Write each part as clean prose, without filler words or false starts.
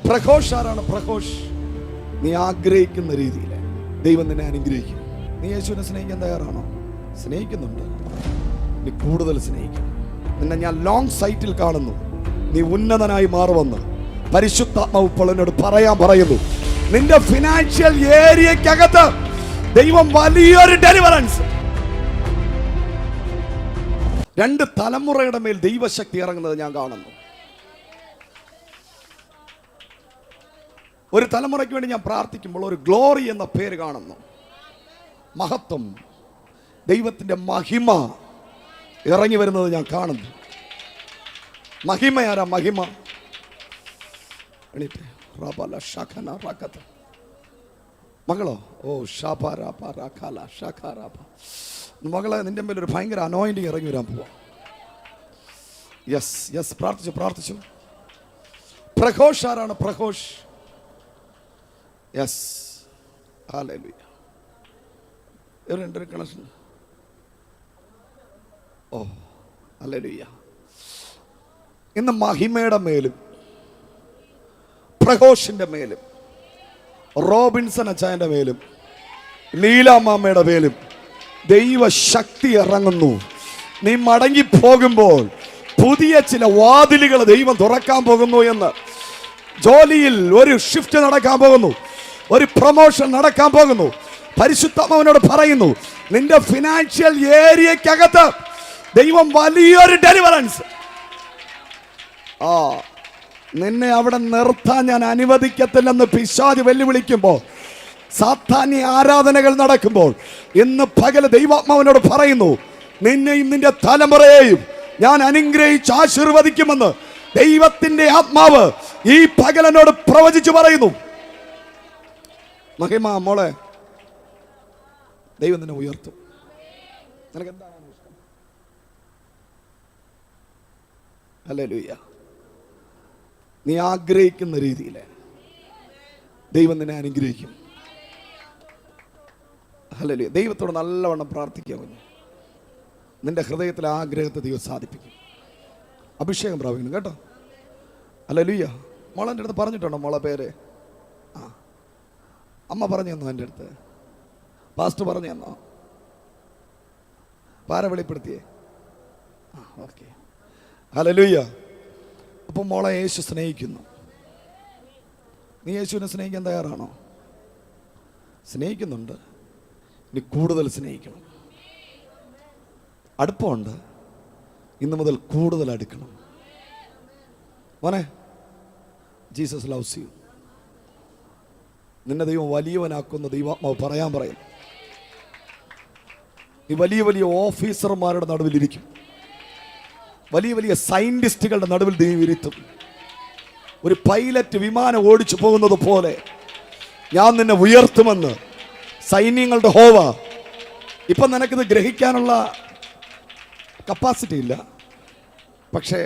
പ്രഘോഷ് ആരാണ്? പ്രഘോഷ്, നീ ആഗ്രഹിക്കുന്ന രീതിയിൽ ദൈവം നിന്നെ അനുഗ്രഹിക്കും. നീ യേശുവിനെ സ്നേഹിക്കാൻ തയ്യാറാണോ? സ്നേഹിക്കുന്നുണ്ട്, നീ കൂടുതൽ സ്നേഹിക്കണം. നിന്നെ ഞാൻ ലോങ് സൈറ്റിൽ കാണുന്നു. നീ ഉന്നതനായി മാറുമെന്ന് പരിശുദ്ധാത്മാവ് ഇപ്പോൾ എന്നോട് പറയുന്നു. നിന്റെ ഫിനാൻഷ്യൽ ഏരിയക്കകത്ത് ദൈവം വലിയൊരു ഡെലിവറൻസ്, 2 തലമുറയുടെ മേൽ ദൈവശക്തി ഇറങ്ങുന്നത് ഞാൻ കാണുന്നു. ഒരു തലമുറയ്ക്ക് വേണ്ടി ഞാൻ പ്രാർത്ഥിക്കുമ്പോൾ ഒരു ഗ്ലോറി എന്ന പേര് കാണുന്നു. മഹത്വം, ദൈവത്തിന്റെ മഹിമ ഇറങ്ങി വരുന്നത് ഞാൻ കാണുന്നു. മഹിമ ആരാ? മഹിമ മകളോ? ഓ മകളെ, നിന്റെ മേൽ ഒരു ഭയങ്കര അനോയിന്റിങ് ഇറങ്ങി വരാൻ പോവാ. യെസ്, പ്രാർത്ഥിച്ചു. പ്രഘോഷ് ആരാണ്? Praghosh, yes, hallelujah. ഒരു കണക്ഷൻ. ഓ ഹല്ലേലൂയ. ഇന്ന് മഹിമയുടെ മേലും പ്രഘോഷിന്റെ മേലും റോബിൻസൺ അച്ചായന്റെ മേലും ലീലാമാമയുടെ മേലും ദൈവശക്തി ഇറങ്ങുന്നു. നീ മടങ്ങി പോകുമ്പോൾ പുതിയ ചില വാതിലുകൾ ദൈവം തുറക്കാൻ പോകുന്നു എന്ന്. ജോലിയിൽ ഒരു ഷിഫ്റ്റ് നടക്കാൻ പോകുന്നു, ഒരു പ്രൊമോഷൻ നടക്കാൻ പോകുന്നു. പരിശുദ്ധാത്മാവിനോട് പറയുന്നു, നിന്റെ ഫിനാൻഷ്യൽ ഏരിയക്കകത്ത് ദൈവം വലിയൊരു ഡെലിവറൻസ്. നിന്നെ അവിടെ നിർത്താൻ ഞാൻ അനുവദിക്കത്തില്ലെന്ന് പിശാച് വെല്ലുവിളിക്കുമ്പോൾ, സാത്താന്യ ആരാധനകൾ നടക്കുമ്പോൾ, ഇന്ന് പകല് ദൈവാത്മാവിനോട് പറയുന്നു, നിന്നെയും നിന്റെ തലമുറയെയും ഞാൻ അനുഗ്രഹിച്ച് ആശീർവദിക്കുമെന്ന് ദൈവത്തിന്റെ ആത്മാവ് ഈ പകലനോട് പ്രവചിച്ചു പറയുന്നു. മഹിമ മോളെ, ദൈവം നിന്നെ ഉയർത്തും. നിനക്ക് എന്താണ് ഇഷ്ടം? ഹല്ലേലൂയ. നീ ആഗ്രഹിക്കുന്ന രീതിയിൽ ദൈവം നിന്നെ അനുഗ്രഹിക്കും. ഹല്ലേലൂയ. ദൈവത്തോട് നല്ലവണ്ണം പ്രാർത്ഥിക്കുക. നിന്റെ ഹൃദയത്തിലെ ആഗ്രഹത്തെ ദൈവം സാധിപ്പിക്കും. അഭിഷേകം പ്രാപിക്കണം കേട്ടോ. ഹല്ലേലൂയ. മോളെ എൻ്റെ അടുത്ത് പറഞ്ഞിട്ടുണ്ടോ മോളെ പേര്? അമ്മ പറഞ്ഞു തന്നോ? എൻ്റെ അടുത്ത് പാസ്റ്റർ പറഞ്ഞു തന്നോ? പാര വെളിപ്പെടുത്തിയേ? ഓക്കെ. ഹല്ലേലൂയ. അപ്പം മോളെ യേശു സ്നേഹിക്കുന്നു. നീ യേശുവിനെ സ്നേഹിക്കാൻ തയ്യാറാണോ? സ്നേഹിക്കുന്നുണ്ട്, നീ കൂടുതൽ സ്നേഹിക്കണം. അടുപ്പമുണ്ട്, ഇന്ന് മുതൽ കൂടുതൽ അടുക്കണം. മോനെ, ജീസസ് ലവ്സ് യു. നിന്നെ ദൈവം വലിയവനാക്കുന്ന ദൈവാത്മാവ് പറയും. നീ വലിയ വലിയ ഓഫീസർമാരുടെ നടുവിലിരിക്കും, വലിയ വലിയ സയന്റിസ്റ്റുകളുടെ നടുവിൽ ദൈവം ഇരുത്തും. ഒരു പൈലറ്റ് വിമാനം ഓടിച്ചു പോകുന്നത് പോലെ ഞാൻ നിന്നെ ഉയർത്തുമെന്ന് സൈന്യങ്ങളുടെ ഹോവ. ഇപ്പം നിനക്കിത് ഗ്രഹിക്കാനുള്ള കപ്പാസിറ്റി ഇല്ല, പക്ഷേ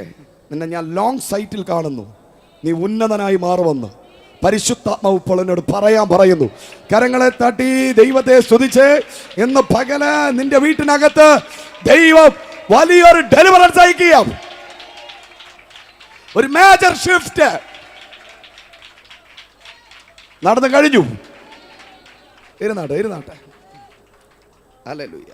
നിന്നെ ഞാൻ ലോങ് സൈറ്റിൽ കാണുന്നു. നീ ഉന്നതനായി മാറുമെന്ന് പരിശുദ്ധാത്മാവ് ഇപ്പോൾ എന്നോട് പറയുന്നു. കരങ്ങളെ തട്ടി ദൈവത്തെ സ്തുതിച്ച് ഇന്ന് പകല് നിന്റെ വീട്ടിനകത്ത് ദൈവം വലിയൊരു ഡെലിവറൻസ് അയക്കുക. ഒരു മേജർ ഷിഫ്റ്റ് നടന്നു കഴിഞ്ഞു. ഇരുന്നാട്ടെ. ഹല്ലേലൂയ.